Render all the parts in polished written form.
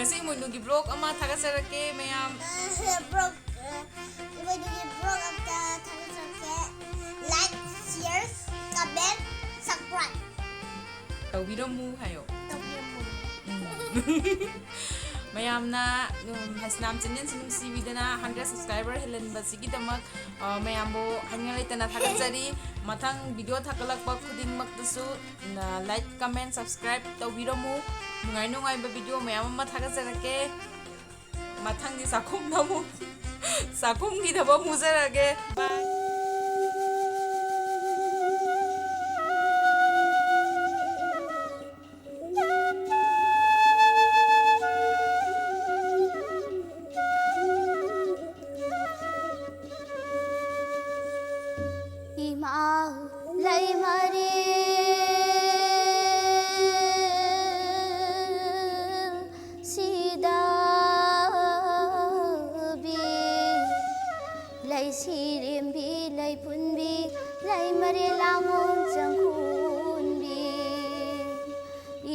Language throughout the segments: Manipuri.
ngasi Emoinu gi vlog ama thagasarake mayam vlog Emoinu gi vlog amta thagasarake like share comment subscribe tawbiramu hayo tawbiramu mayamna hasnam channel sinum cv-dana 100 subscriber helen basigi damak mayambo hangalai tana thagajari mathang video thakalakpa khuding makdasu like comment subscribe tawbiramu nungai nungai ba video mayam ma thagajarake mathang di sakum namu sakum gi thaba mujarage bye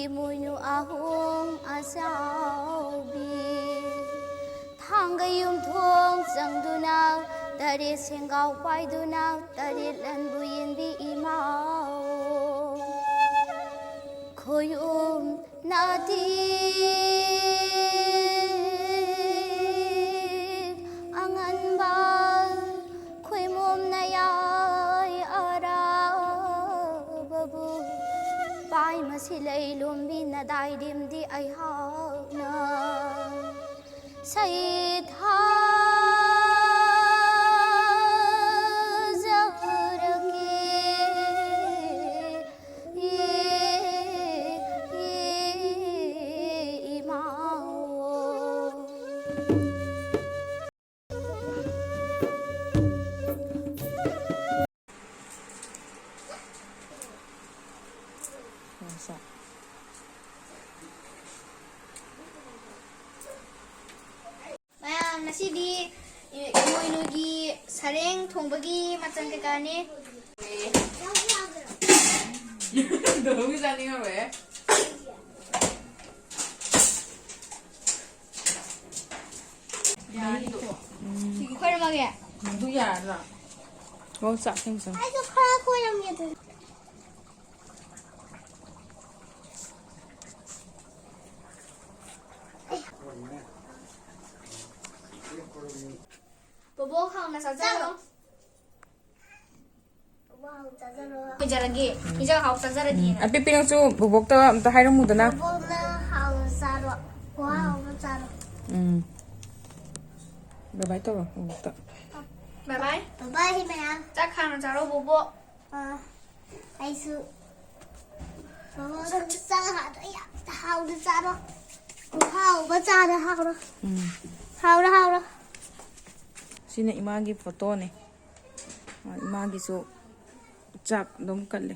Emoinu Ahongbi Thangayum thong zangduna Dari sengau paiduna Dari lanbu yinbi imau Koyum nadi Anganba Koymum nayay arababu Pai masilay lumbi na daidim di ay hagna Sayid Nasidi Emoinu gi sareng thongbagi macang kekane Dulu jani ngawe ya itu khoi ma ge du ya ra go sa xem xem ai cho khoi làm gì thế Bobo khang na sa zaro. Wow, sa zaro. Pijaragi. Ija khang sa zaro di. Api pinang su bubok ta amta hairang mu dana. Bobo na khang zaro. Wow, zaro. Bye bye to bubok ta. Bye bye. Bye bye hi maya. Chắc khang na zaro bobo. Ai su. Bobo sa zaro ha ya. Hao de zaro. Hao ba zaro hao ro. Hao ro. Sina imagi photo ne imagi so chak dom kalle